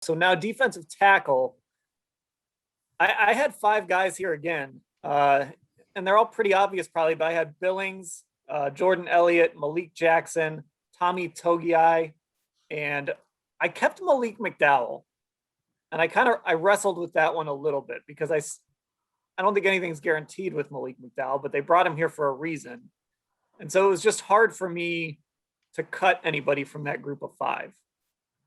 So now defensive tackle. I had 5 guys here again, and they're all pretty obvious probably, but I had Billings, Jordan Elliott, Malik Jackson, Tommy Togiai, and I kept Malik McDowell. And I wrestled with that one a little bit because I don't think anything's guaranteed with Malik McDowell, but they brought him here for a reason. And so it was just hard for me to cut anybody from that group of 5.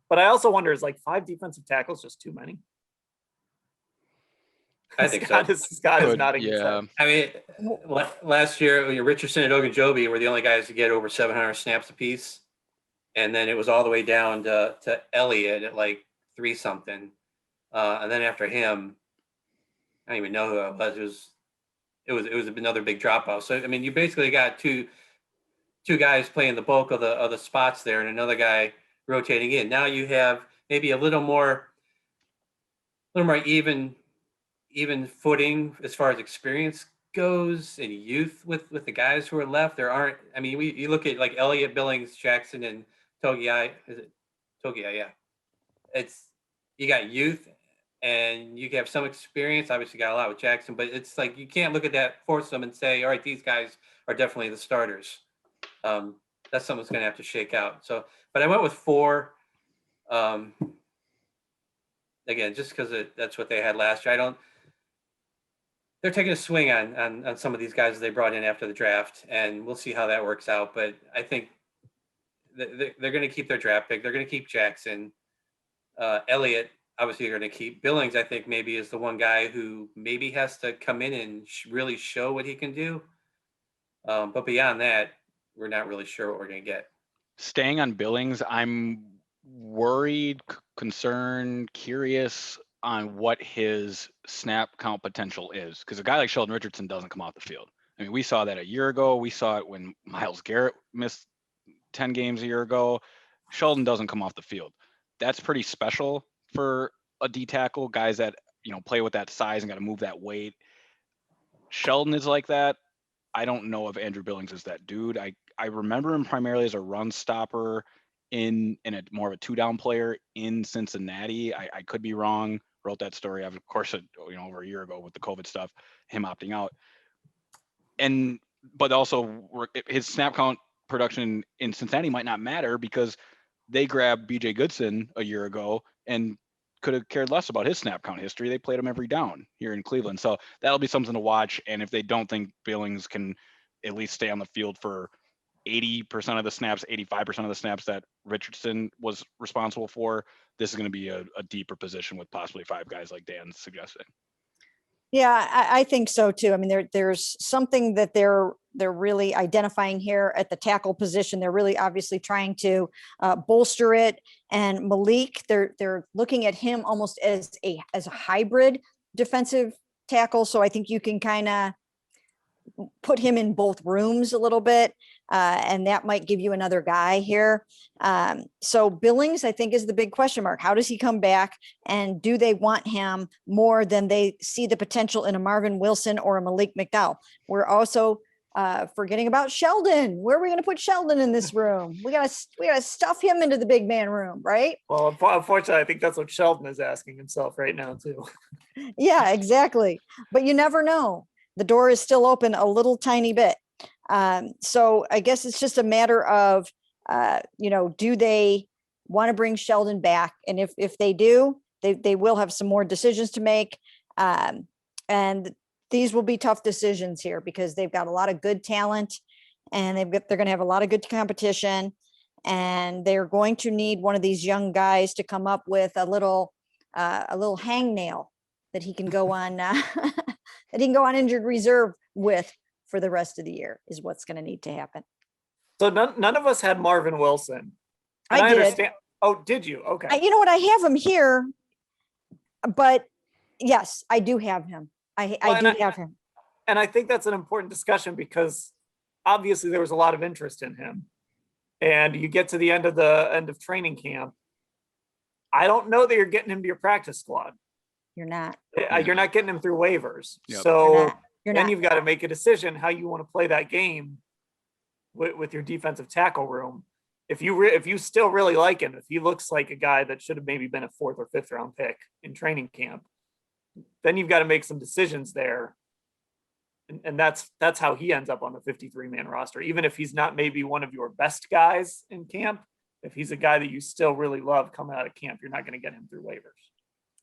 But I also wonder, is like 5 defensive tackles just too many? I think Scott is nodding his head. I mean, last year, Richardson and Ogunjobi were the only guys to get over 700 snaps apiece. And then it was all the way down to Elliott at like 3-something. And then after him, I don't even know who it was. It was another big drop off. So I mean, you basically got two guys playing the bulk of the spots there, and another guy rotating in. Now you have maybe a little more even footing as far as experience goes and youth with the guys who are left. There aren't. I mean, you look at like Elliott, Billings, Jackson, and Togiai. Is it Togiai? Yeah. It's you got youth. And you have some experience, obviously got a lot with Jackson, but it's like you can't look at that, force them and say, all right, these guys are definitely the starters. That's something that's going to have to shake out. So, but I went with 4. Again, just because that's what they had last year. They're taking a swing on some of these guys they brought in after the draft, and we'll see how that works out. But I think they're going to keep their draft pick. They're going to keep Jackson. Elliott, obviously, you're going to keep. Billings, I think, maybe is the one guy who maybe has to come in and really show what he can do. But beyond that, we're not really sure what we're going to get. Staying on Billings, I'm worried, concerned, curious on what his snap count potential is. Because a guy like Sheldon Richardson doesn't come off the field. I mean, we saw that a year ago. We saw it when Myles Garrett missed 10 games a year ago. Sheldon doesn't come off the field. That's pretty special for a D tackle, guys that, play with that size and got to move that weight. Sheldon is like that. I don't know if Andrew Billings is that dude. I remember him primarily as a run stopper in a more of a 2-down player in Cincinnati. I could be wrong. Wrote that story, of course, over a year ago with the COVID stuff, him opting out. But also his snap count production in Cincinnati might not matter because they grabbed BJ Goodson a year ago and could have cared less about his snap count history. They played him every down here in Cleveland. So that'll be something to watch. And if they don't think Billings can at least stay on the field for 80% of the snaps, 85% of the snaps that Richardson was responsible for, this is going to be a deeper position with possibly 5 guys like Dan's suggesting. Yeah, I think so too. I mean, there's something that they're really identifying here at the tackle position. They're really obviously trying to bolster it. And Malik, they're looking at him almost as a hybrid defensive tackle. So I think you can kind of put him in both rooms a little bit. And that might give you another guy here. So Billings, I think, is the big question mark. How does he come back? And do they want him more than they see the potential in a Marvin Wilson or a Malik McDowell? We're also forgetting about Sheldon. Where are we going to put Sheldon in this room? We gotta stuff him into the big man room, right? Well, unfortunately, I think that's what Sheldon is asking himself right now too. Yeah, exactly. But you never know. The door is still open a little tiny bit. So I guess it's just a matter of, do they want to bring Sheldon back? And if they do, they will have some more decisions to make. And these will be tough decisions here because they've got a lot of good talent and they're going to have a lot of good competition, and they're going to need one of these young guys to come up with a little hangnail that he can go on, injured reserve with for the rest of the year is what's going to need to happen. So none of us had Marvin Wilson. I did. Understand. Oh, did you? Okay. You know what? I have him here, but yes, I do have him. I have him. And I think that's an important discussion because obviously there was a lot of interest in him. And you get to the end of training camp. I don't know that you're getting him to your practice squad. You're not. You're not getting him through waivers. Yep. So then you've got to make a decision how you want to play that game with your defensive tackle room. if you still really like him, if he looks like a guy that should have maybe been a 4th or 5th round pick in training camp, then you've got to make some decisions there. And that's how he ends up on the 53-man roster. Even if he's not maybe one of your best guys in camp, if he's a guy that you still really love coming out of camp, you're not going to get him through waivers.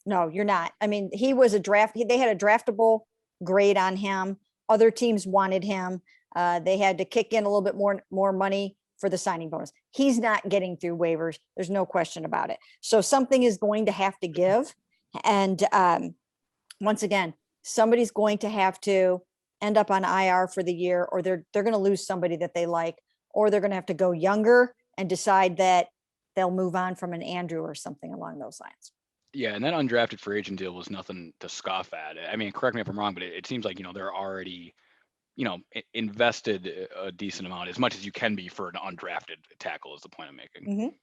No, you're not. I mean, he was a draft. They had a draftable grade on him. Other teams wanted him. They had to kick in a little bit more money for the signing bonus. He's not getting through waivers. There's no question about it. So something is going to have to give. And once again, somebody's going to have to end up on IR for the year, or they're going to lose somebody that they like, or they're going to have to go younger and decide that they'll move on from an Andrew or something along those lines. Yeah, and that undrafted free agent deal was nothing to scoff at. I mean, correct me if I'm wrong, but it seems like, they're already, invested a decent amount, as much as you can be for an undrafted tackle is the point I'm making.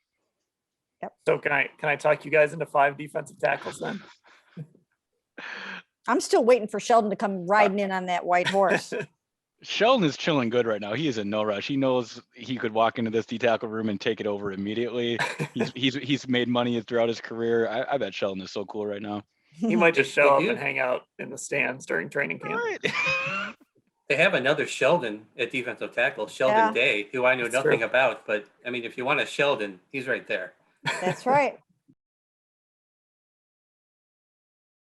Mm-hmm. So can I talk you guys into 5 defensive tackles then? I'm still waiting for Sheldon to come riding in on that white horse. Sheldon is chilling good right now. He is in no rush. He knows he could walk into this D tackle room and take it over immediately. He's made money throughout his career. I bet Sheldon is so cool right now. He might just show up do. and hang out in the stands during training camp. Right. They have another Sheldon at defensive tackle, Sheldon Yeah. Day, who I knew That's nothing true. about. But I mean, if you want a Sheldon, he's right there. That's right.